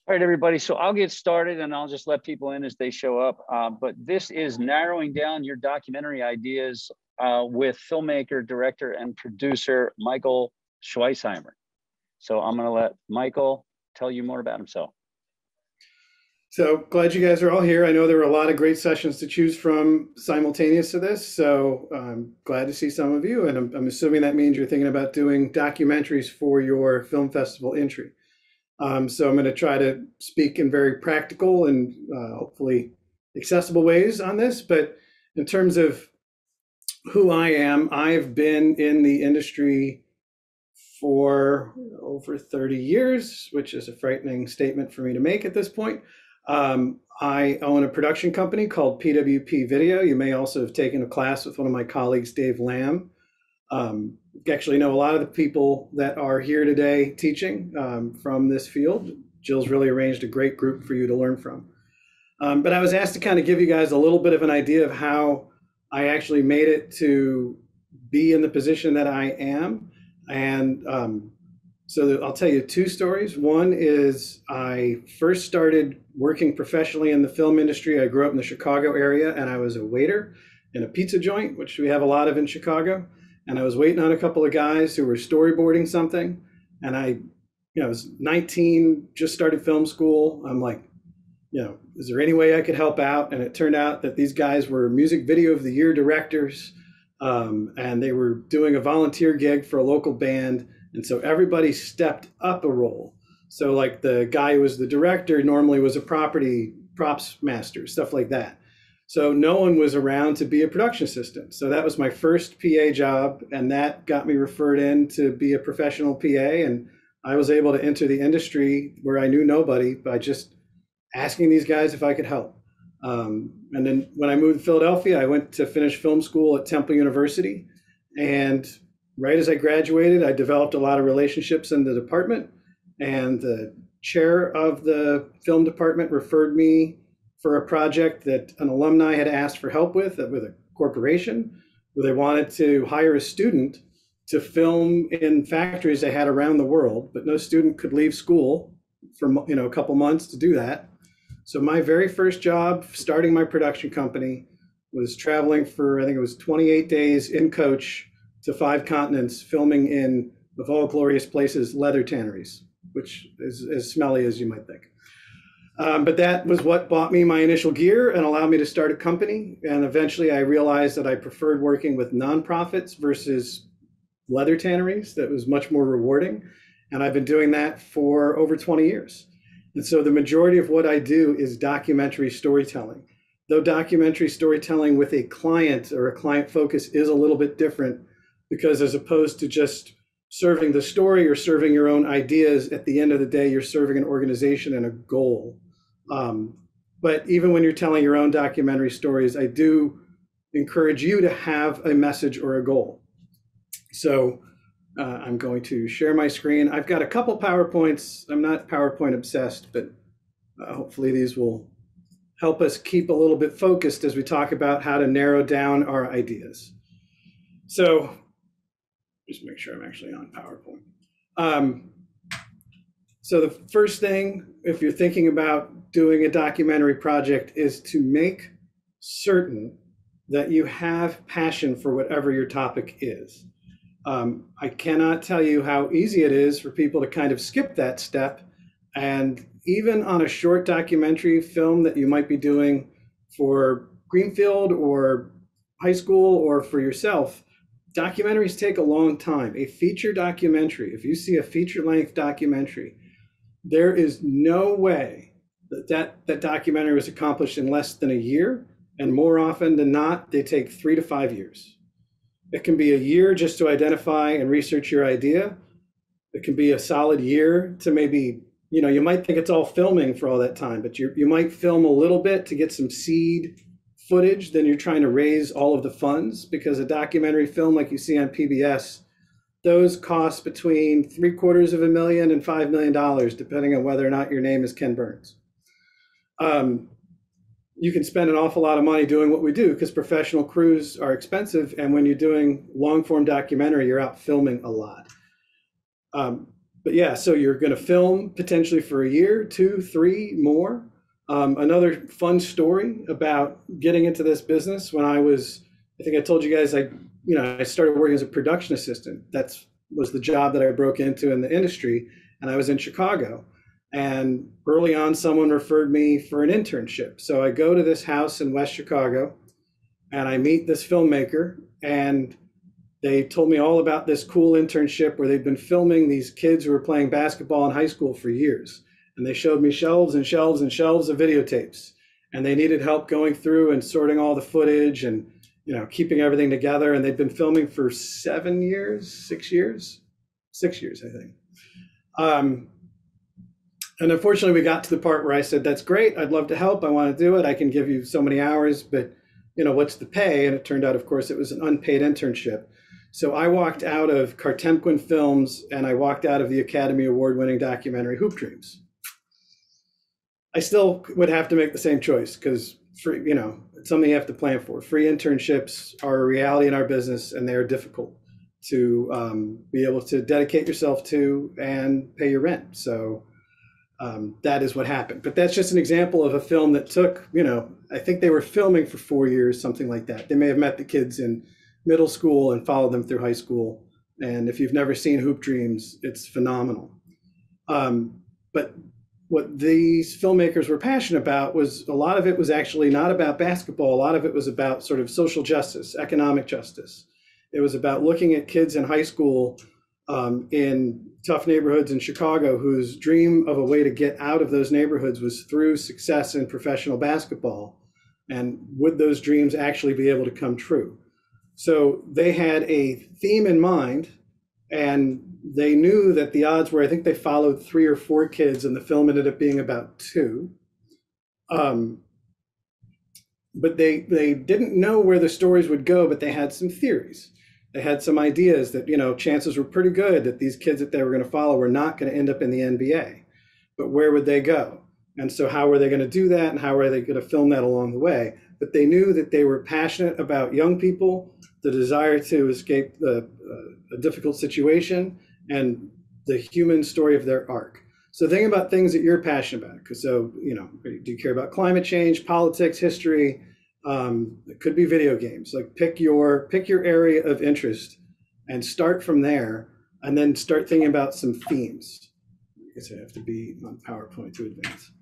All right, everybody. So I'll get started and I'll just let people in as they show up. But this is narrowing down your documentary ideas with filmmaker, director, and producer Michael Schweisheimer. So I'm going to let Michael tell you more about himself. So glad you guys are all here. I know there were a lot of great sessions to choose from simultaneous to this. So I'm glad to see some of you. And I'm assuming that means you're thinking about doing documentaries for your film festival entry. So I'm going to try to speak in very practical and hopefully accessible ways on this. But in terms of who I am, I've been in the industry for over 30 years, which is a frightening statement for me to make at this point. I own a production company called PWP Video. You may also have taken a class with one of my colleagues, Dave Lamb. Actually know a lot of the people that are here today teaching from this field. Jill's really arranged a great group for you to learn from. But I was asked to kind of give you guys a little bit of an idea of how I actually made it to be in the position that I am. And so I'll tell you two stories. One is I first started working professionally in the film industry. I grew up in the Chicago area and I was a waiter in a pizza joint, which we have a lot of in Chicago. And I was waiting on a couple of guys who were storyboarding something. And I was 19, just started film school. I'm like, is there any way I could help out? And it turned out that these guys were music video of the year directors. And they were doing a volunteer gig for a local band. And so everybody stepped up a role. So like the guy who was the director normally was a props master, stuff like that. So no one was around to be a production assistant. So that was my first PA job, and that got me referred in to be a professional PA. And I was able to enter the industry where I knew nobody by just asking these guys if I could help. And then when I moved to Philadelphia, I went to finish film school at Temple University. And right as I graduated, I developed a lot of relationships in the department. And the chair of the film department referred me for a project that an alumni had asked for help with a corporation where they wanted to hire a student to film in factories they had around the world, but no student could leave school for a couple months to do that. So my very first job starting my production company was traveling for, I think it was 28 days in coach to 5 continents, filming in, of all glorious places, leather tanneries, which is as smelly as you might think. But that was what bought me my initial gear and allowed me to start a company. And eventually I realized that I preferred working with nonprofits versus leather tanneries. That was much more rewarding. And I've been doing that for over 20 years. And so the majority of what I do is documentary storytelling. Though documentary storytelling with a client or a client focus is a little bit different, because as opposed to just serving the story or serving your own ideas, at the end of the day, you're serving an organization and a goal. But even when you're telling your own documentary stories, I do encourage you to have a message or a goal. So I'm going to share my screen. I've got a couple PowerPoints. I'm not PowerPoint obsessed, but hopefully these will help us keep a little bit focused as we talk about how to narrow down our ideas. So just make sure I'm actually on PowerPoint. So the first thing, if you're thinking about doing a documentary project, is to make certain that you have passion for whatever your topic is. I cannot tell you how easy it is for people to kind of skip that step. And even on a short documentary film that you might be doing for Greenfield or high school or for yourself, documentaries take a long time. A feature documentary, if you see a feature-length documentary, there is no way that documentary was accomplished in less than a year. And more often than not, they take 3 to 5 years. It can be a year just to identify and research your idea. It can be a solid year to maybe, you might think it's all filming for all that time, but you might film a little bit to get some seed footage. Then you're trying to raise all of the funds, because a documentary film like you see on PBS, those cost between $750,000 and $5 million, depending on whether or not your name is Ken Burns. You can spend an awful lot of money doing what we do, because professional crews are expensive. And when you're doing long form documentary, you're out filming a lot. but yeah, so you're going to film potentially for a year, two, three more. Another fun story about getting into this business when I think I told you guys, I started working as a production assistant. That's was the job that I broke into in the industry, and I was in Chicago. And early on, someone referred me for an internship. So I go to this house in West Chicago, and I meet this filmmaker, and they told me all about this cool internship where they'd been filming these kids who were playing basketball in high school for years. And they showed me shelves and shelves and shelves of videotapes. And they needed help going through and sorting all the footage and keeping everything together. And they'd been filming for 7 years, 6 years, 6 years, I think. And unfortunately, we got to the part where I said, "That's great. I'd love to help. I want to do it. I can give you so many hours, but what's the pay?" And it turned out, of course, it was an unpaid internship. So I walked out of Kartemquin Films and I walked out of the Academy Award-winning documentary Hoop Dreams. I still would have to make the same choice because it's something you have to plan for. Free internships are a reality in our business, and they are difficult to be able to dedicate yourself to and pay your rent. So that is what happened. But that's just an example of a film that took, I think they were filming for 4 years, something like that. They may have met the kids in middle school and followed them through high school. And if you've never seen Hoop Dreams, it's phenomenal. But what these filmmakers were passionate about was a lot of it was actually not about basketball. A lot of it was about sort of social justice, economic justice. It was about looking at kids in high school in tough neighborhoods in Chicago whose dream of a way to get out of those neighborhoods was through success in professional basketball. And would those dreams actually be able to come true? So they had a theme in mind, and they knew that the odds were, I think they followed 3 or 4 kids, and the film ended up being about 2. But they didn't know where the stories would go, but they had some theories. They had some ideas that, chances were pretty good that these kids that they were going to follow were not going to end up in the NBA. But where would they go? And so how were they going to do that? And how were they going to film that along the way? But they knew that they were passionate about young people, the desire to escape a difficult situation, and the human story of their arc. So think about things that you're passionate about. Do you care about climate change, politics, history? It could be video games. Like pick your area of interest and start from there, and then start thinking about some themes. I guess I have to be on PowerPoint to advance.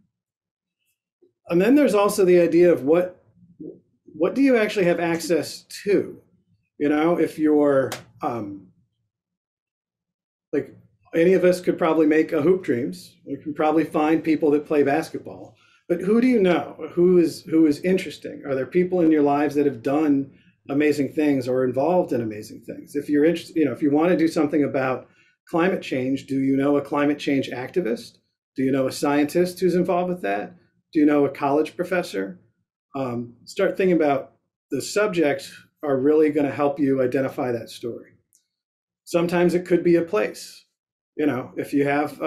And then there's also the idea of what do you actually have access to? If you're like any of us could probably make a Hoop Dreams. We can probably find people that play basketball. But who do you know? Who is interesting? Are there people in your lives that have done amazing things or involved in amazing things? If you're interested, if you want to do something about climate change, do you know a climate change activist? Do you know a scientist who's involved with that? Do you know a college professor? Start thinking about the subjects are really going to help you identify that story. Sometimes it could be a place. If you have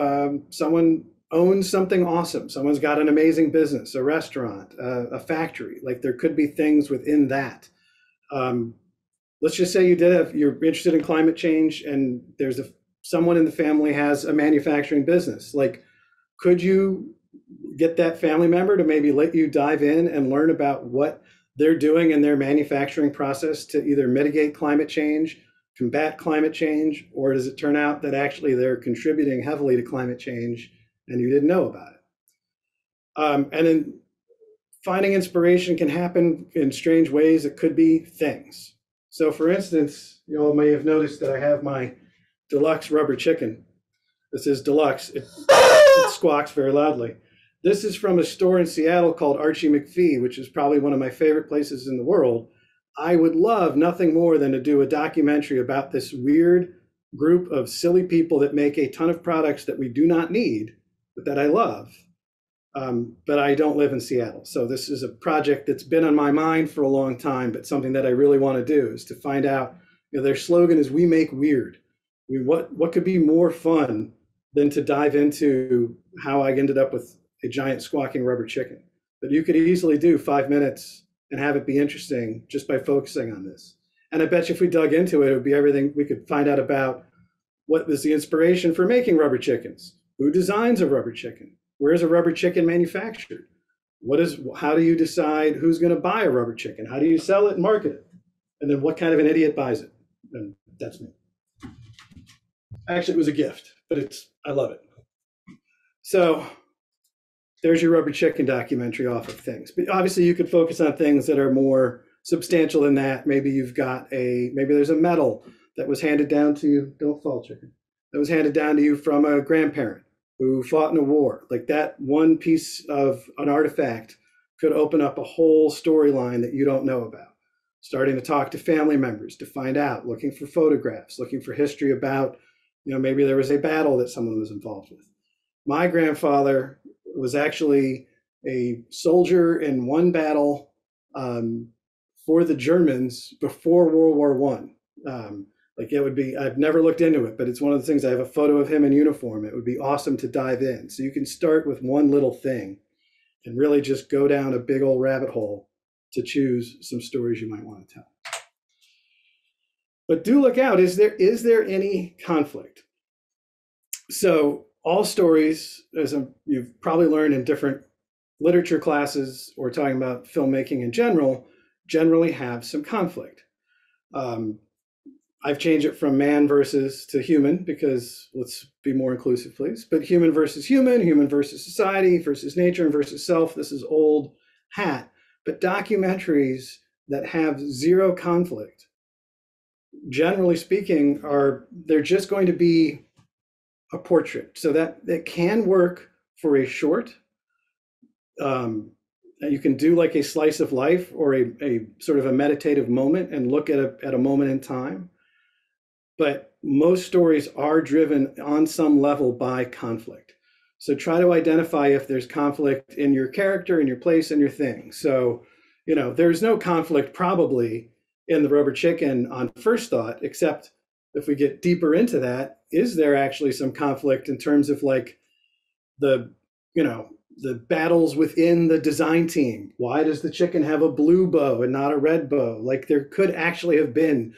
someone owns something awesome, someone's got an amazing business, a restaurant, a factory, like there could be things within that. Let's just say you're interested in climate change and there's someone in the family has a manufacturing business. Like, could you get that family member to maybe let you dive in and learn about what they're doing in their manufacturing process to either mitigate climate change, combat climate change, or does it turn out that actually they're contributing heavily to climate change and you didn't know about it? And then finding inspiration can happen in strange ways. It could be things. So for instance, you all may have noticed that I have my deluxe rubber chicken. This is deluxe. It squawks very loudly. This is from a store in Seattle called Archie McPhee, which is probably one of my favorite places in the world. I would love nothing more than to do a documentary about this weird group of silly people that make a ton of products that we do not need, but that I love. But I don't live in Seattle. So this is a project that's been on my mind for a long time, but something that I really want to do is to find out, their slogan is "We make weird." I mean, what could be more fun than to dive into how I ended up with a giant squawking rubber chicken? But you could easily do 5 minutes and have it be interesting just by focusing on this. And I bet you if we dug into it, it would be everything we could find out about What was the inspiration for making rubber chickens? Who designs a rubber chicken? Where is a rubber chicken manufactured? How do you decide who's going to buy a rubber chicken? How do you sell it and market it? And then what kind of an idiot buys it? And that's me. Actually, it was a gift, but I love it. So there's your rubber chicken documentary off of things. But obviously you could focus on things that are more substantial than that. Maybe there's a medal that was handed down to you. Don't fall, chicken. That was handed down to you from a grandparent who fought in a war. Like that one piece of an artifact could open up a whole storyline that you don't know about. Starting to talk to family members to find out, looking for photographs, looking for history about, maybe there was a battle that someone was involved with. My grandfather was actually a soldier in one battle for the Germans before World War I. I've never looked into it, but it's one of the things. I have a photo of him in uniform. It would be awesome to dive in. So you can start with one little thing and really just go down a big old rabbit hole to choose some stories you might want to tell. But do look out. Is there any conflict? So all stories, as you've probably learned in different literature classes or talking about filmmaking in general, generally have some conflict. I've changed it from man versus to human because let's be more inclusive, please. But human versus human versus society versus nature and versus self. This is old hat. But documentaries that have zero conflict, generally speaking, they're just going to be a portrait. So that can work for a short. You can do like a slice of life or a sort of a meditative moment and look at a moment in time. But most stories are driven on some level by conflict. So try to identify if there's conflict in your character, in your place, in your thing. So, there's no conflict probably in the rubber chicken on first thought, except if we get deeper into that, is there actually some conflict in terms of like the battles within the design team? Why does the chicken have a blue bow and not a red bow? Like there could actually have been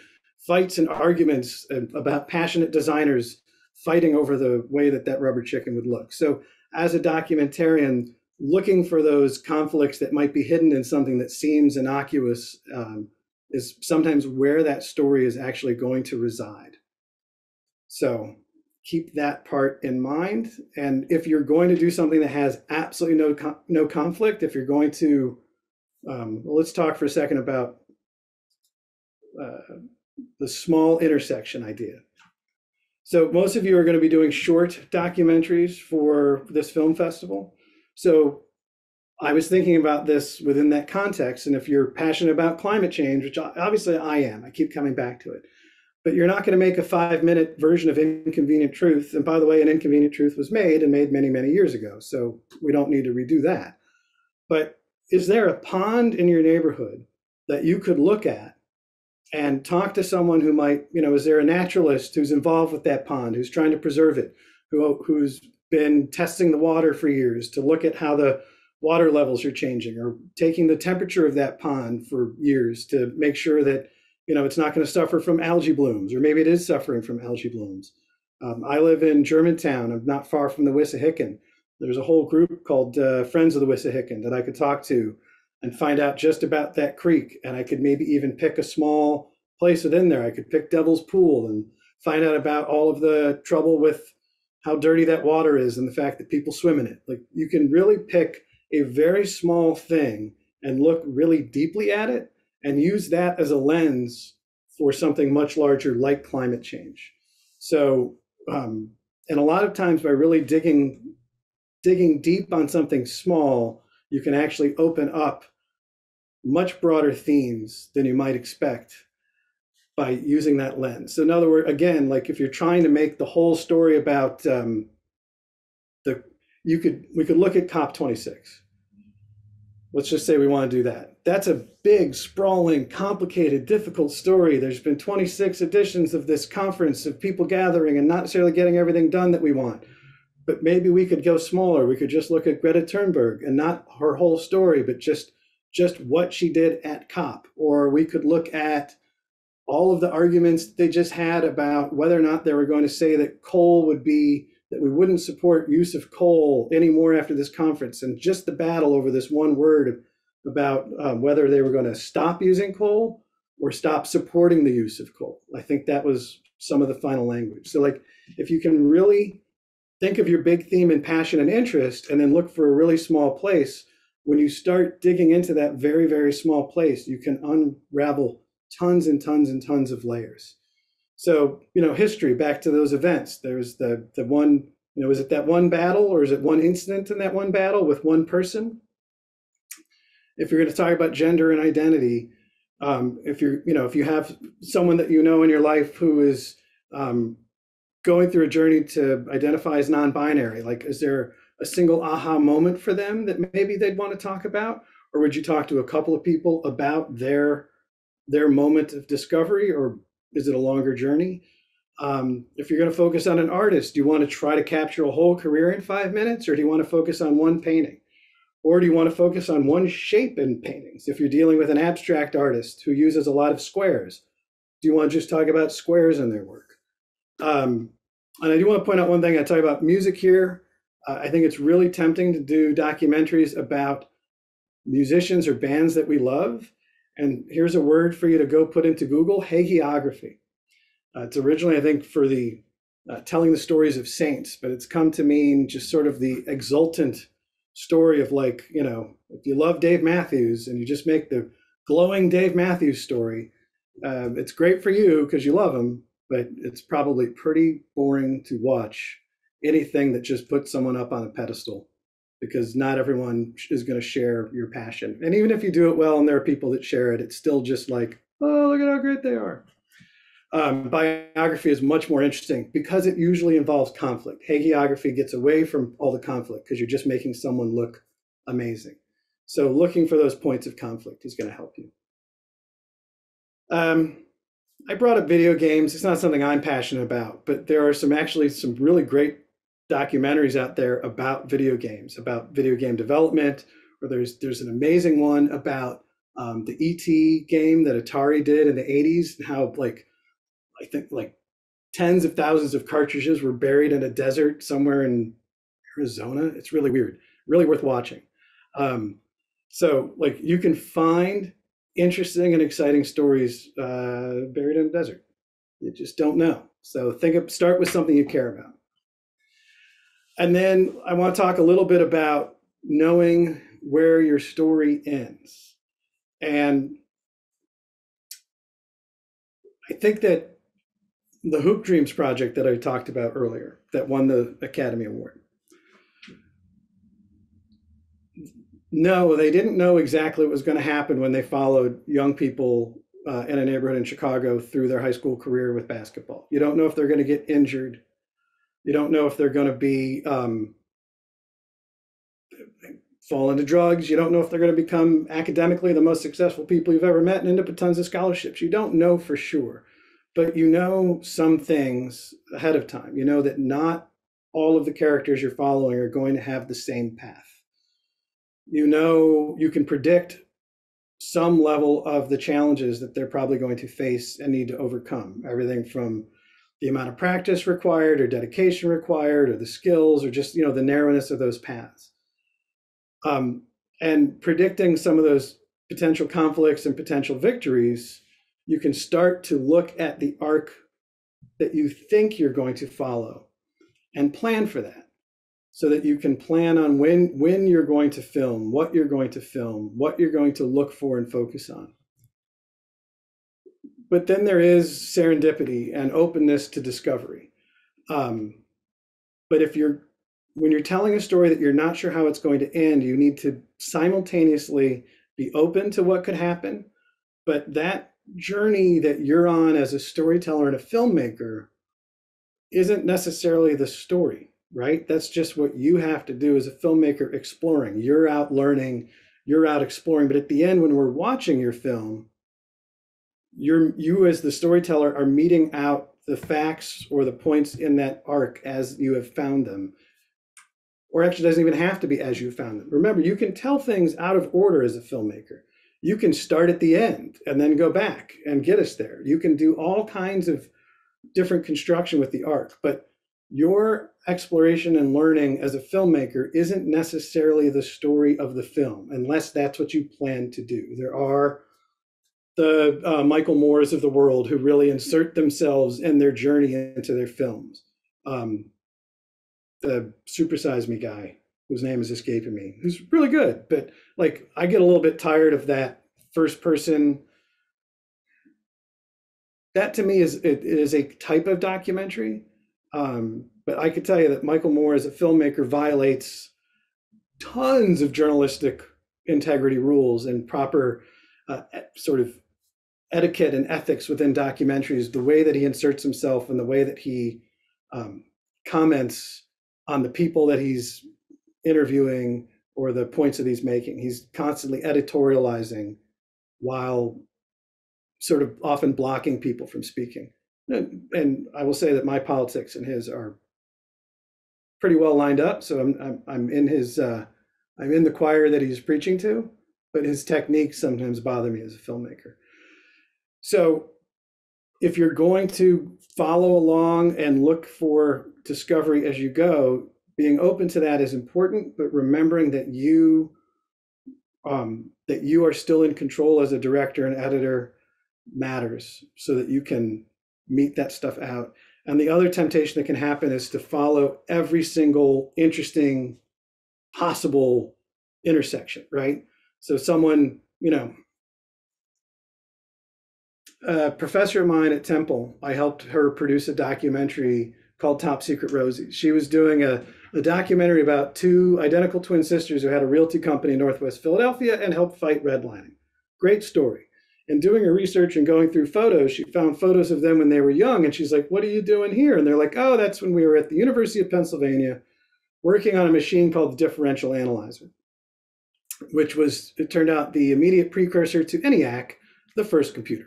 fights and arguments about passionate designers fighting over the way that rubber chicken would look. So as a documentarian, looking for those conflicts that might be hidden in something that seems innocuous is sometimes where that story is actually going to reside. So keep that part in mind. And if you're going to do something that has absolutely no conflict, if you're going to, let's talk for a second about the small intersection idea. So most of you are going to be doing short documentaries for this film festival. So I was thinking about this within that context. And if you're passionate about climate change, which obviously I am, I keep coming back to it, but you're not going to make a 5-minute version of Inconvenient Truth. And by the way, an Inconvenient Truth was made many, many years ago. So we don't need to redo that. But is there a pond in your neighborhood that you could look at and talk to someone who might, is there a naturalist who's involved with that pond, who's trying to preserve it, who's been testing the water for years to look at how the water levels are changing, or taking the temperature of that pond for years to make sure that, it's not going to suffer from algae blooms, or maybe it is suffering from algae blooms. I live in Germantown. I'm not far from the Wissahickon. There's a whole group called Friends of the Wissahickon that I could talk to and find out just about that creek. And I could maybe even pick a small place within there. I could pick Devil's Pool and find out about all of the trouble with how dirty that water is and the fact that people swim in it. Like you can really pick a very small thing and look really deeply at it and use that as a lens for something much larger like climate change. So, and a lot of times by really digging deep on something small, you can actually open up much broader themes than you might expect by using that lens. So in other words, again, like if you're trying to make the whole story about we could look at COP26. Let's just say we want to do that. That's a big, sprawling, complicated, difficult story. There's been 26 editions of this conference of people gathering and not necessarily getting everything done that we want. But maybe we could go smaller. We could just look at Greta Thunberg and not her whole story, but just what she did at COP. Or we could look at all of the arguments they just had about whether or not they were going to say that coal would be, that we wouldn't support use of coal anymore after this conference, and just the battle over this one word about whether they were going to stop using coal or stop supporting the use of coal. I think that was some of the final language. So like, if you can really think of your big theme and passion and interest, and then look for a really small place, when you start digging into that very, very small place, you can unravel tons and tons and tons of layers. So, history, back to those events. There's the one, is it that one battle, or is it one incident in that one battle with one person? If you're going to talk about gender and identity, if you have someone that you know in your life who is going through a journey to identify as non-binary, like, is there a single aha moment for them that maybe they'd want to talk about? Or would you talk to a couple of people about their moment of discovery, or is it a longer journey? If you're going to focus on an artist, do you want to try to capture a whole career in 5 minutes, or do you want to focus on one painting? Or do you want to focus on one shape in paintings? If you're dealing with an abstract artist who uses a lot of squares, do you want to just talk about squares in their work? And I do want to point out one thing. I talk about music here. I think it's really tempting to do documentaries about musicians or bands that we love. And here's a word for you to go put into Google: hagiography. It's originally, I think, for the telling the stories of saints, but it's come to mean just sort of the exultant story of, like, if you love Dave Matthews and you just make the glowing Dave Matthews story, it's great for you because you love him, but it's probably pretty boring to watch anything that just puts someone up on a pedestal, because not everyone is going to share your passion. And even if you do it well and there are people that share it, it's still just like, oh, look at how great they are. Biography is much more interesting because it usually involves conflict. Hagiography gets away from all the conflict because you're just making someone look amazing. So looking for those points of conflict is going to help you. I brought up video games. It's not something I'm passionate about, but there are some really great documentaries out there about video games, about video game development. Or there's an amazing one about the E.T. game that Atari did in the 80s, and how, I think, tens of thousands of cartridges were buried in a desert somewhere in Arizona. It's really weird, really worth watching. So you can find interesting and exciting stories buried in a desert. You just don't know. So start with something you care about. And then I want to talk a little bit about knowing where your story ends. And I think that the Hoop Dreams project that I talked about earlier, that won the Academy Award, no, they didn't know exactly what was going to happen when they followed young people in a neighborhood in Chicago through their high school career with basketball. You don't know if they're going to get injured. You don't know if they're going to be fall into drugs. You don't know if they're going to become academically the most successful people you've ever met and end up with tons of scholarships. You don't know for sure, but you know some things ahead of time. You know that not all of the characters you're following are going to have the same path. You know, you can predict some level of the challenges that they're probably going to face and need to overcome. Everything from the amount of practice required or dedication required, or the skills, or just, the narrowness of those paths. And predicting some of those potential conflicts and potential victories, you can start to look at the arc that you think you're going to follow and plan for that, so that you can plan on when you're going to film, what you're going to film, what you're going to look for and focus on. But then there is serendipity and openness to discovery. But when you're telling a story that you're not sure how it's going to end, you need to simultaneously be open to what could happen. But that journey that you're on as a storyteller and a filmmaker isn't necessarily the story, right? That's just what you have to do as a filmmaker, exploring. You're out learning, you're out exploring. But at the end, when we're watching your film, you as the storyteller are meting out the facts or the points in that arc as you have found them. Or actually, it doesn't even have to be as you found them. Remember, you can tell things out of order as a filmmaker. You can start at the end and then go back and get us there. You can do all kinds of different construction with the arc, but your exploration and learning as a filmmaker isn't necessarily the story of the film, unless that's what you plan to do. There are the Michael Moores of the world who really insert themselves and their journey into their films. The Super Size Me guy, whose name is escaping me, who's really good, but like I get a little bit tired of that first person. That to me is a type of documentary, but I could tell you that Michael Moore as a filmmaker violates tons of journalistic integrity rules and proper sort of etiquette and ethics within documentaries, the way that he inserts himself and the way that he comments on the people that he's interviewing or the points that he's making. He's constantly editorializing while sort of often blocking people from speaking. And I will say that my politics and his are pretty well lined up. So I'm in his I'm in the choir that he's preaching to, but his techniques sometimes bother me as a filmmaker. So if you're going to follow along and look for discovery as you go, being open to that is important, but remembering that you are still in control as a director and editor matters, so that you can meet that stuff out. And the other temptation that can happen is to follow every single interesting possible intersection, right? So someone, a professor of mine at Temple, I helped her produce a documentary called Top Secret Rosie. She was doing a documentary about two identical twin sisters who had a realty company in Northwest Philadelphia and helped fight redlining. Great story. And doing her research and going through photos, she found photos of them when they were young. And she's like, "What are you doing here?" And they're like, "Oh, that's when we were at the University of Pennsylvania working on a machine called the differential analyzer," which was, it turned out, the immediate precursor to ENIAC, the first computer.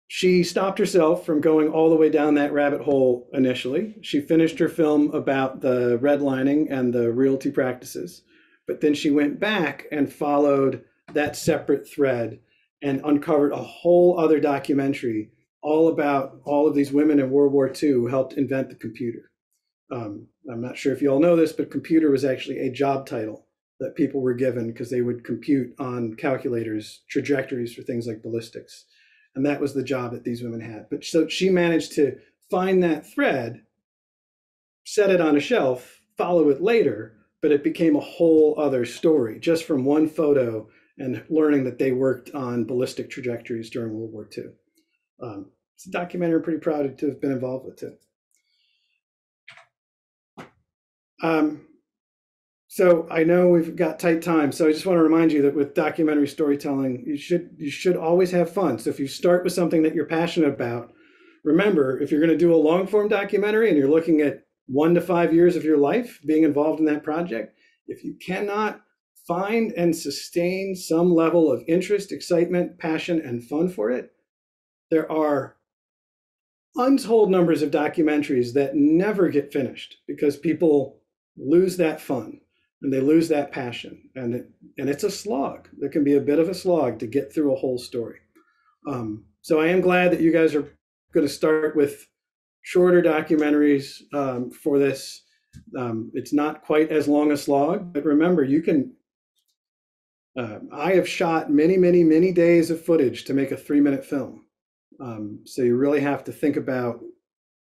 She stopped herself from going all the way down that rabbit hole initially. She finished her film about the redlining and the realty practices, but then she went back and followed that separate thread and uncovered a whole other documentary all about all of these women in World War II who helped invent the computer. I'm not sure if you all know this, but computer was actually a job title that people were given because they would compute on calculators trajectories for things like ballistics. And that was the job that these women had. But so she managed to find that thread, set it on a shelf, follow it later, but it became a whole other story just from one photo and learning that they worked on ballistic trajectories during World War II. It's a documentary I'm pretty proud to have been involved with too. So I know we've got tight time, so I just want to remind you that with documentary storytelling, you should always have fun. So if you start with something that you're passionate about, remember, if you're going to do a long form documentary and you're looking at 1 to 5 years of your life being involved in that project, if you cannot find and sustain some level of interest, excitement, passion, and fun for it, there are untold numbers of documentaries that never get finished because people lose that fun and they lose that passion, and it's a slog. There can be a bit of a slog to get through a whole story. So I am glad that you guys are going to start with shorter documentaries for this. It's not quite as long a slog, but remember, you can. I have shot many, many, many days of footage to make a 3-minute film. So you really have to think about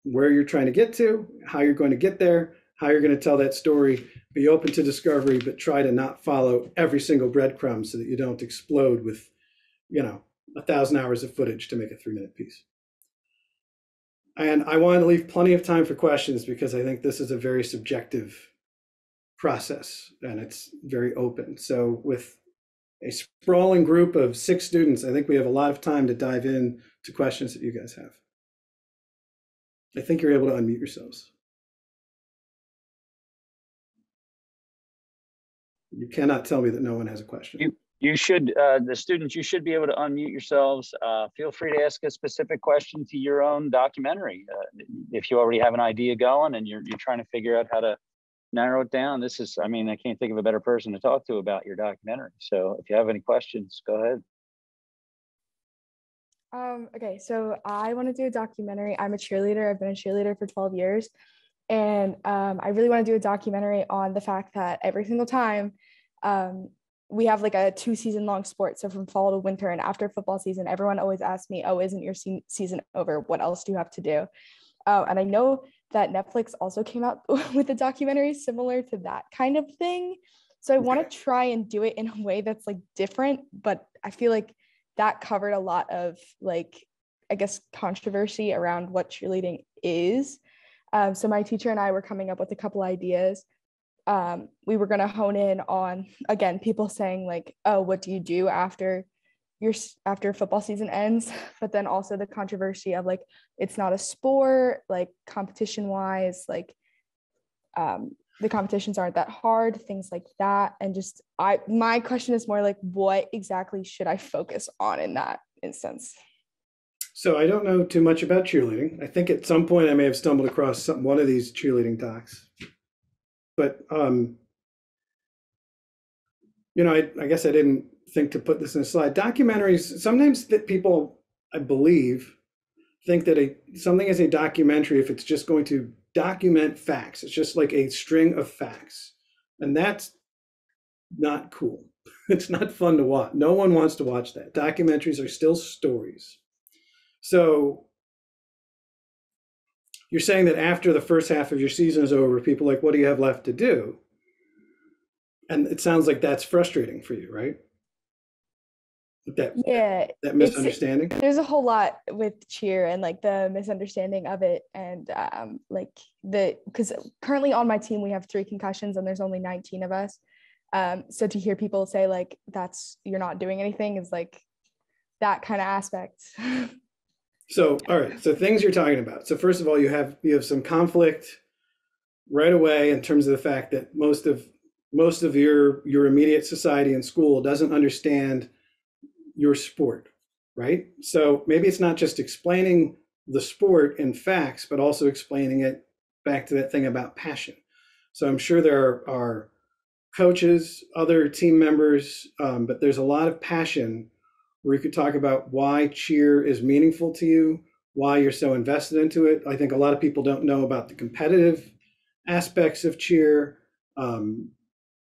where you're trying to get to, how you're going to get there, how you're going to tell that story. Be open to discovery, but try to not follow every single breadcrumb so that you don't explode with, 1,000 hours of footage to make a 3-minute piece. And I wanted to leave plenty of time for questions because I think this is a very subjective process and it's very open. So with a sprawling group of 6 students, I think we have a lot of time to dive in to questions that you guys have. I think you're able to unmute yourselves. You cannot tell me that no one has a question. You should, the students, you should be able to unmute yourselves. Feel free to ask a specific question to your own documentary. If you already have an idea going and you're trying to figure out how to narrow it down. This is, I mean, I can't think of a better person to talk to about your documentary. So if you have any questions, go ahead. Okay, so I want to do a documentary. I'm a cheerleader. I've been a cheerleader for 12 years. And I really want to do a documentary on the fact that every single time we have like a 2-season long sport. So from fall to winter and after football season, everyone always asks me, oh, isn't your season over? What else do you have to do? And I know that Netflix also came out with a documentary similar to that kind of thing. So I want to try and do it in a way that's like different, but I feel like that covered a lot of like, I guess, controversy around what cheerleading is. So my teacher and I were coming up with a couple ideas. We were going to hone in on, again, people saying like, oh, what do you do after football season ends? But then also the controversy of like, it's not a sport, like competition wise, like the competitions aren't that hard, things like that. And just my question is more like, what exactly should I focus on in that instance? So I don't know too much about cheerleading. I think at some point I may have stumbled across one of these cheerleading docs, but I guess I didn't think to put this in a slide. Documentaries, sometimes that people, I believe, think that something is a documentary if it's just going to document facts. It's just like a string of facts, and that's not cool. It's not fun to watch. No one wants to watch that. Documentaries are still stories. So you're saying that after the first half of your season is over, people are like, what do you have left to do? And it sounds like that's frustrating for you, right? That misunderstanding. There's a whole lot with cheer and like the misunderstanding of it, and because currently on my team we have 3 concussions and there's only 19 of us. So to hear people say like you're not doing anything is like that kind of aspect. So, all right. So things you're talking about. So first of all, you have some conflict right away in terms of the fact that most of your immediate society and school doesn't understand your sport, right? So maybe it's not just explaining the sport in facts, but also explaining it back to that thing about passion. So I'm sure there are coaches, other team members, but there's a lot of passion where you could talk about why cheer is meaningful to you, why you're so invested into it. I think a lot of people don't know about the competitive aspects of cheer. I'm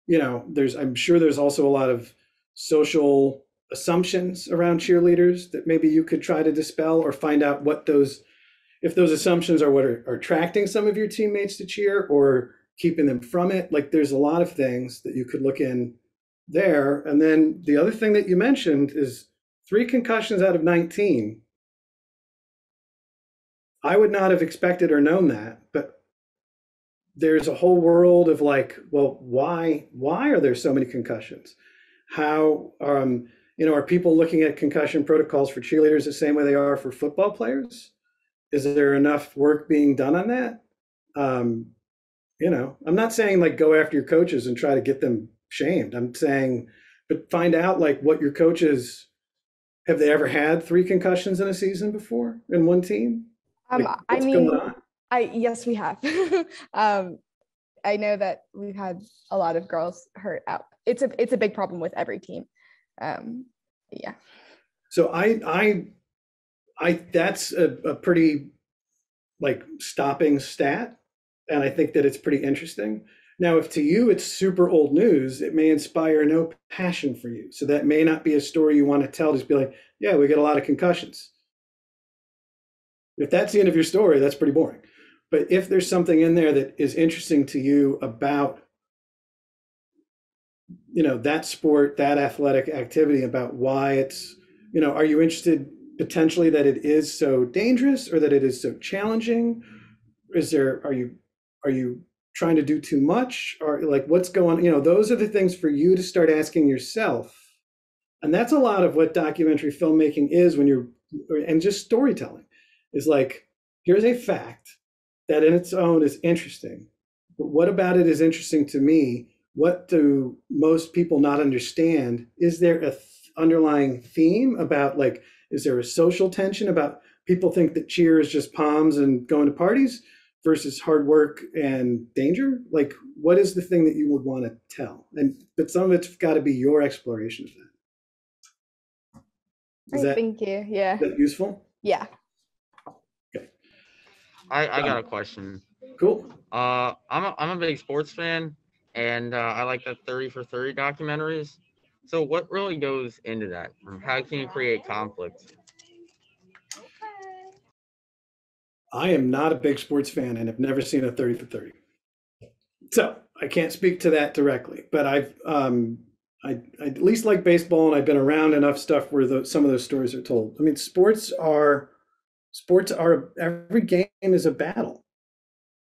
sure there's also a lot of social assumptions around cheerleaders that maybe you could try to dispel or find out if those assumptions are what are attracting some of your teammates to cheer or keeping them from it. Like there's a lot of things that you could look in there. And then the other thing that you mentioned is 3 concussions out of 19. I would not have expected or known that, but there's a whole world of like, well, why are there so many concussions? How, are people looking at concussion protocols for cheerleaders the same way they are for football players? Is there enough work being done on that? I'm not saying like go after your coaches and try to get them shamed. I'm saying, but find out like what your coaches, have they ever had 3 concussions in a season before in one team? Like, what's going on? Yes, we have. I know that we've had a lot of girls hurt out. It's a big problem with every team. Yeah. So I that's a pretty like stopping stat, and I think that it's pretty interesting. Now, if to you it's super old news, it may inspire no passion for you. So that may not be a story you want to tell. Just be like, yeah, we get a lot of concussions. If that's the end of your story, that's pretty boring. But if there's something in there that is interesting to you about, that sport, that athletic activity, about why it's, are you interested potentially that it is so dangerous or that it is so challenging? Are you trying to do too much, or like what's going on? Those are the things for you to start asking yourself. And that's a lot of what documentary filmmaking is and just storytelling is like, here's a fact that in its own is interesting, but what about it is interesting to me? What do most people not understand? Is there a underlying theme about like, is there a social tension about people think that cheer is just palms and going to parties? versus hard work and danger? Like, what is the thing that you would want to tell? But some of it's got to be your exploration of that. Is All right, that, thank you. Yeah. is that useful? Yeah. Okay. I got a question. Cool. I'm a big sports fan, and I like the 30 for 30 documentaries. So what really goes into that? How can you create conflict? I am not a big sports fan and have never seen a 30 for 30. So I can't speak to that directly, but I at least like baseball, and I've been around enough stuff where some of those stories are told. I mean, sports are every game is a battle,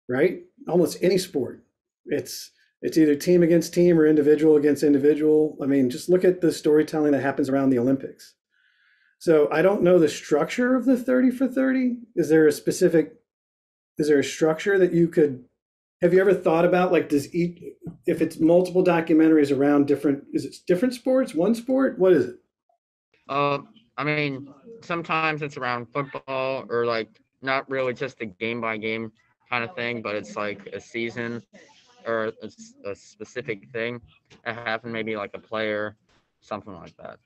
right? Almost any sport, it's either team against team or individual against individual. I mean, just look at the storytelling that happens around the Olympics. So I don't know the structure of the 30 for 30. Is there a structure that you could, have you ever thought about, like, if it's multiple documentaries around is it different sports, one sport? What is it? I mean, sometimes it's around football, or like not really just a game by game kind of thing, but it's like a season or a specific thing that happened, maybe like a player, something like that.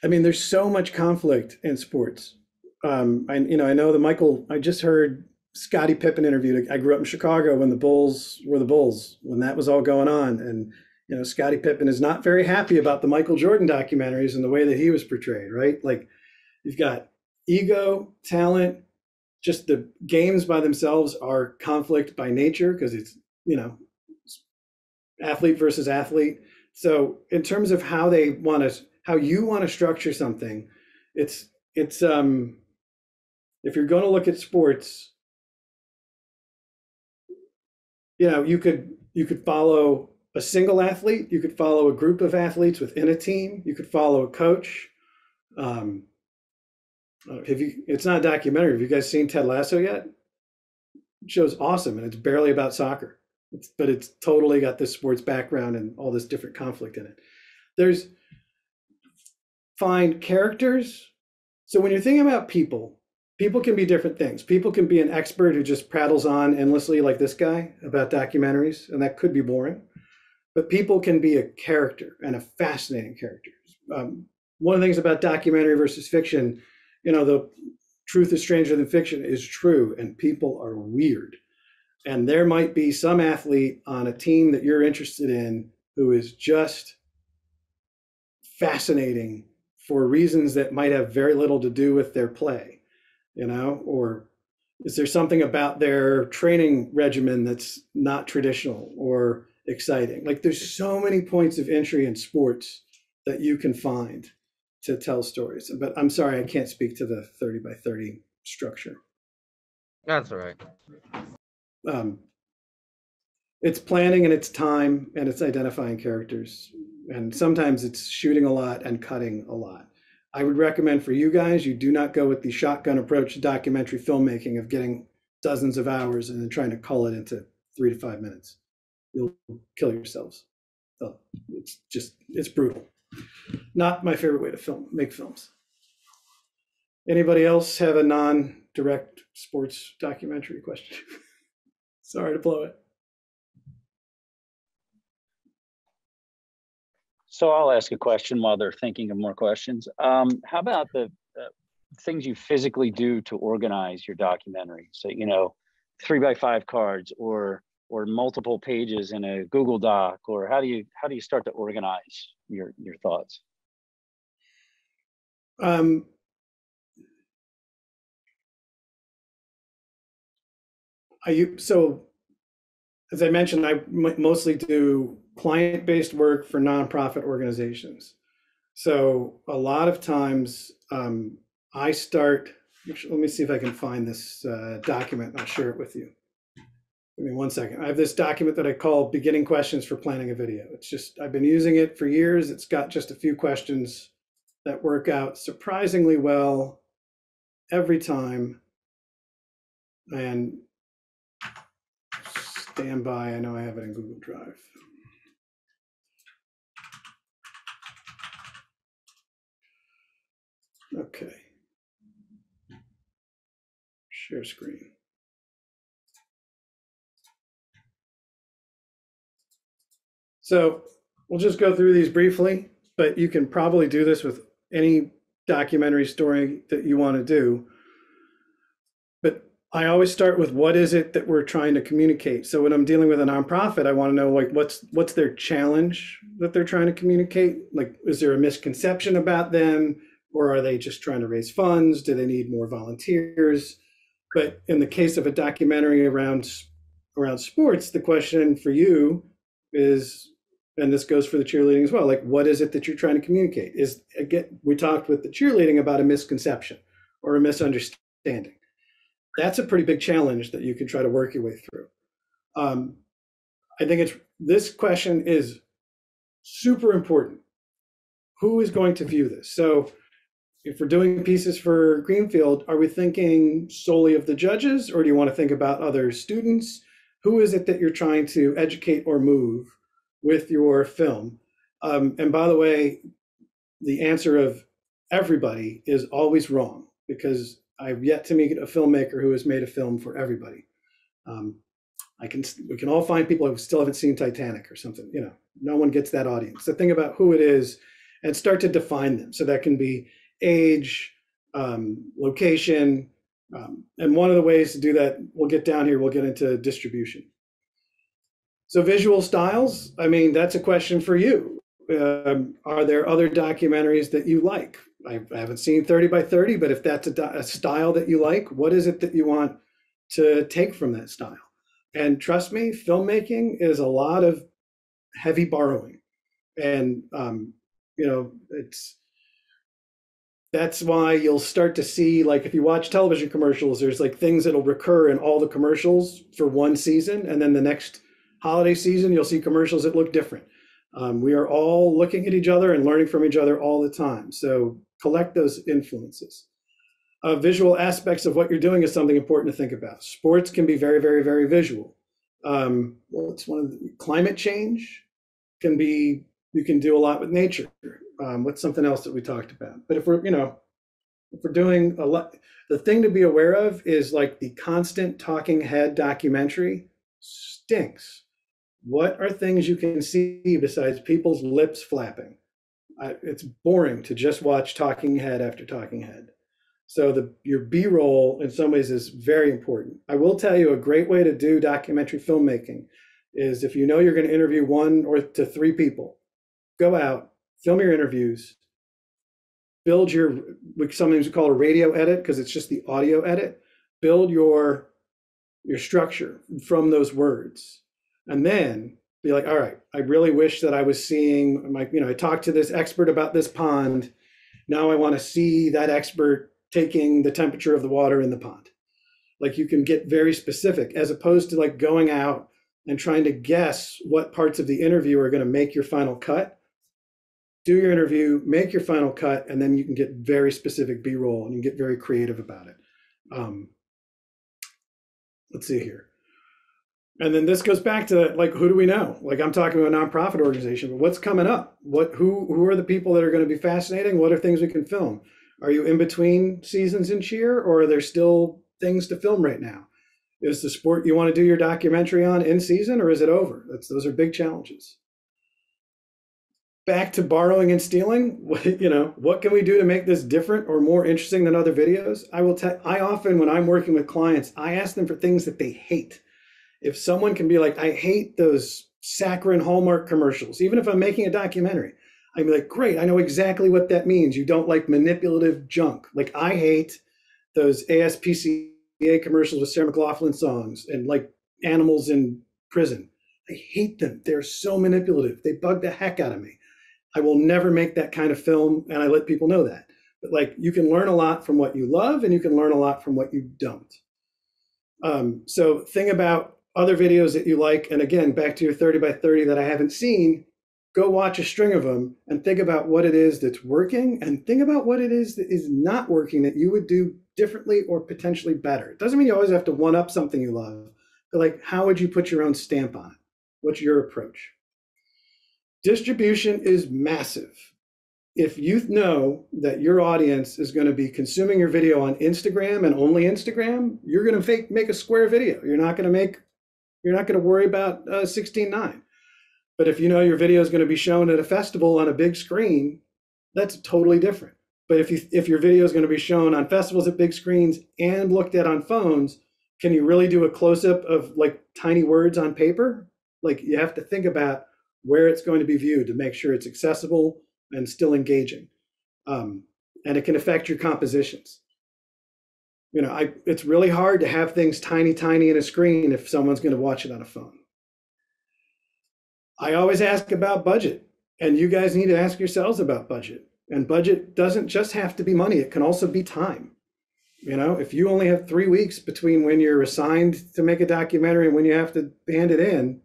I mean, there's so much conflict in sports. I know I just heard Scottie Pippen interviewed. I grew up in Chicago when the Bulls were the Bulls, when that was all going on. And, Scottie Pippen is not very happy about the Michael Jordan documentaries and the way that he was portrayed, right? Like, you've got ego, talent, just the games by themselves are conflict by nature, because it's, athlete versus athlete. So in terms of how you want to structure it's if you're going to look at sports, you could follow a single athlete, you could follow a group of athletes within a team, you could follow a coach. It's not a documentary. Have you guys seen Ted Lasso yet? The show's awesome, and it's barely about soccer. But it's totally got this sports background and all this different conflict in it. Find characters. So when you're thinking about people can be different things. People can be an expert who just prattles on endlessly, like this guy, about documentaries, and that could be boring. But people can be a character, and a fascinating character. One of the things about documentary versus fiction, the truth is stranger than fiction is true, and people are weird. And there might be some athlete on a team that you're interested in who is just fascinating for reasons that might have very little to do with their play, or is there something about their training regimen that's not traditional or exciting? Like, there's so many points of entry in sports that you can find to tell stories. But I'm sorry, I can't speak to the 30 by 30 structure. That's all right. It's planning, and it's time, and it's identifying characters. And sometimes it's shooting a lot and cutting a lot. I would recommend for you guys, you do not go with the shotgun approach to documentary filmmaking of getting dozens of hours and then trying to cull it into 3 to 5 minutes. You'll kill yourselves. So it's brutal. Not my favorite way to make films. Anybody else have a non-direct sports documentary question? Sorry to blow it. So I'll ask a question while they're thinking of more questions. How about the things you physically do to organize your documentary? So, 3x5 cards or multiple pages in a Google Doc, or how do you start to organize your thoughts? So as I mentioned, I mostly do client-based work for nonprofit organizations. So a lot of times I start, let me see if I can find this document and I'll share it with you. Give me 1 second. I have this document that I call Beginning Questions for Planning a Video. I've been using it for years. It's got just a few questions that work out surprisingly well every time. And stand by, I know I have it in Google Drive. Okay. Share screen. So we'll just go through these briefly, but you can probably do this with any documentary story that you want to do. But I always start with what is it that we're trying to communicate. So when I'm dealing with a nonprofit, I want to know like what's their challenge that they're trying to communicate? Like, is there a misconception about them, or are they just trying to raise funds? Do they need more volunteers? But in the case of a documentary around sports, the question for you is, and this goes for the cheerleading as well, like what is it that you're trying to communicate? Is, again, we talked with the cheerleading about a misconception or a misunderstanding. That's a pretty big challenge that you can try to work your way through. I think this question is super important. Who is going to view this? So if we're doing pieces for Greenfield, are we thinking solely of the judges, or do you want to think about other students? Who is it that you're trying to educate or move with your film? And by the way, the answer of everybody is always wrong, because I've yet to meet a filmmaker who has made a film for everybody. We can all find people who still haven't seen Titanic or something. You know, no one gets that audience. So think about who it is and start to define them. So that can be age, location, and one of the ways to do that, we'll get down here, we'll get into distribution. So visual styles, I mean, that's a question for you. Are there other documentaries that you like? I haven't seen 30 by 30, but if that's a style that you like, what is it that you want to take from that style? And trust me, filmmaking is a lot of heavy borrowing. And, you know, that's why you'll start to see, like, if you watch television commercials, there's like things that'll recur in all the commercials for one season. And then the next holiday season, you'll see commercials that look different. We are all looking at each other and learning from each other all the time. So collect those influences. Visual aspects of what you're doing is something important to think about. Sports can be very, very, very visual. Well, it's one of the climate change can be, you can do a lot with nature. What's something else that we talked about? But if we're doing a lot, the thing to be aware of is like the constant talking head documentary stinks. What are things you can see besides people's lips flapping? It's boring to just watch talking head after talking head. So your B-roll in some ways is very important. I will tell you a great way to do documentary filmmaking is if you know you're going to interview 1 or to 3 people, go out, film your interviews, build what sometimes we call a radio edit because it's just the audio edit, build your structure from those words. And then be like, all right, I really wish that I was seeing I talked to this expert about this pond. Now I want to see that expert taking the temperature of the water in the pond. Like you can get very specific as opposed to like going out and trying to guess what parts of the interview are going to make your final cut. Do your interview, make your final cut, and then you can get very specific B-roll and you can get very creative about it. Let's see here. And then this goes back to like, who do we know? Like I'm talking about a nonprofit organization, but what's coming up? Who are the people that are going to be fascinating? What are things we can film? Are you in between seasons in cheer, or are there still things to film right now? Is the sport you want to do your documentary on in season, or is it over? Those are big challenges. Back to borrowing and stealing, what can we do to make this different or more interesting than other videos? I often, when I'm working with clients, I ask them for things that they hate. If someone can be like, I hate those saccharine Hallmark commercials, even if I'm making a documentary, I'd be like, great, I know exactly what that means. You don't like manipulative junk. Like I hate those ASPCA commercials with Sarah McLachlan songs and like animals in prison. I hate them. They're so manipulative. They bug the heck out of me. I will never make that kind of film, and I let people know that. But like, you can learn a lot from what you love, and you can learn a lot from what you don't. So think about other videos that you like, and again, back to your 30 by 30 that I haven't seen, go watch a string of them and think about what it is that's working, and think about what it is that is not working that you would do differently or potentially better. It doesn't mean you always have to one-up something you love, but like, how would you put your own stamp on it? What's your approach? Distribution is massive. If you know that your audience is going to be consuming your video on Instagram and only Instagram, you're going to make a square video. You're not going to worry about 16:9. But if you know your video is going to be shown at a festival on a big screen, that's totally different. But if your video is going to be shown on festivals at big screens and looked at on phones, can you really do a close-up of like tiny words on paper? Like you have to think about where it's going to be viewed to make sure it's accessible and still engaging. And it can affect your compositions. You know, it's really hard to have things tiny in a screen if someone's going to watch it on a phone. I always ask about budget, and you guys need to ask yourselves about budget. And budget doesn't just have to be money, it can also be time. You know, if you only have 3 weeks between when you're assigned to make a documentary and when you have to hand it in,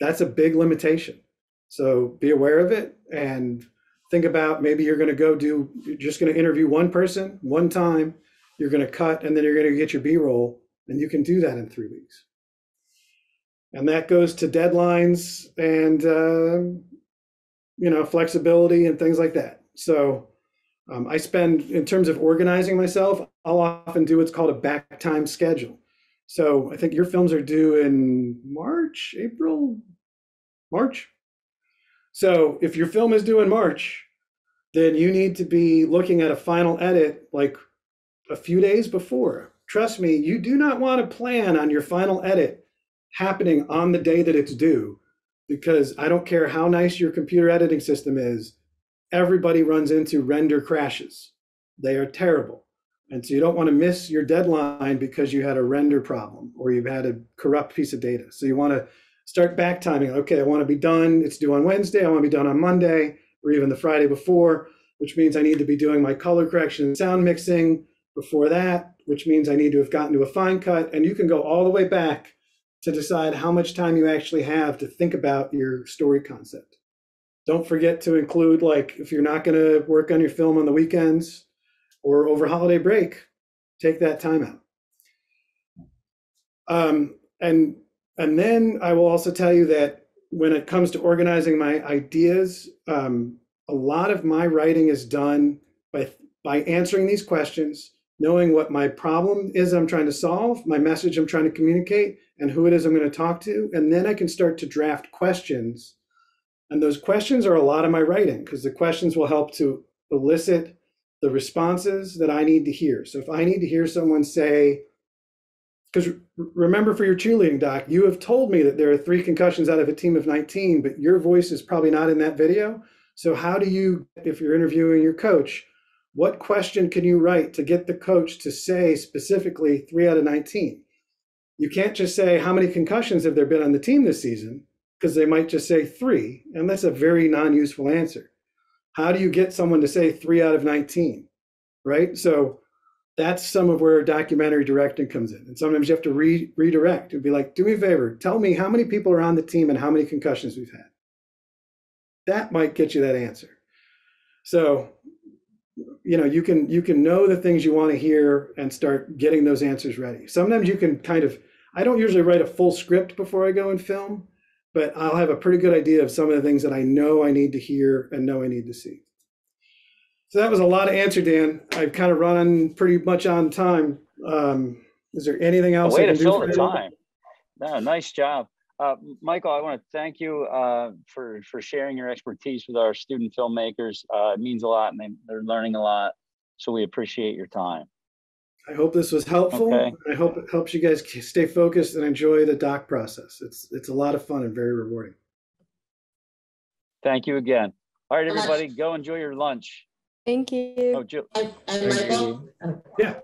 that's a big limitation. So be aware of it and think about maybe you're just going to interview one person, one time, you're going to cut, and then you're going to get your B-roll, and you can do that in 3 weeks. And that goes to deadlines and, flexibility and things like that. So I spend, in terms of organizing myself, I'll often do what's called a back time schedule. So I think your films are due in March. So if your film is due in March, then you need to be looking at a final edit like a few days before. Trust me, you do not want to plan on your final edit happening on the day that it's due, because I don't care how nice your computer editing system is, everybody runs into render crashes. They are terrible. And so you don't want to miss your deadline because you had a render problem or you've had a corrupt piece of data. So you want to start back timing. Okay, I want to be done. It's due on Wednesday. I want to be done on Monday or even the Friday before, which means I need to be doing my color correction and sound mixing before that, which means I need to have gotten to a fine cut. And you can go all the way back to decide how much time you actually have to think about your story concept. Don't forget to include, like, if you're not going to work on your film on the weekends or over holiday break, take that time out. And then I will also tell you that when it comes to organizing my ideas, a lot of my writing is done by answering these questions, knowing what my problem is I'm trying to solve, my message I'm trying to communicate, and who it is I'm going to talk to. And then I can start to draft questions. And those questions are a lot of my writing, because the questions will help to elicit the responses that I need to hear. So if I need to hear someone say, because remember, for your cheerleading doc, you have told me that there are 3 concussions out of a team of 19, but your voice is probably not in that video. So how do you, if you're interviewing your coach, what question can you write to get the coach to say specifically 3 out of 19? You can't just say, how many concussions have there been on the team this season? Because they might just say 3, and that's a very non-useful answer. How do you get someone to say 3 out of 19, right? So that's some of where documentary directing comes in. And sometimes you have to redirect and be like, do me a favor, tell me how many people are on the team and how many concussions we've had. That might get you that answer. So, you can know the things you want to hear and start getting those answers ready. Sometimes you can I don't usually write a full script before I go and film, but I'll have a pretty good idea of some of the things that I know I need to hear and know I need to see. So that was a lot of answer, Dan. I've kind of run pretty much on time. Is there anything else? Way to fill the time. No, nice job. Michael, I want to thank you for sharing your expertise with our student filmmakers. It means a lot, and they're learning a lot. So we appreciate your time. I hope this was helpful. Okay. I hope it helps you guys stay focused and enjoy the doc process. It's a lot of fun and very rewarding. Thank you again. All right, everybody, go enjoy your lunch. Thank you. Oh, Jill. Yeah.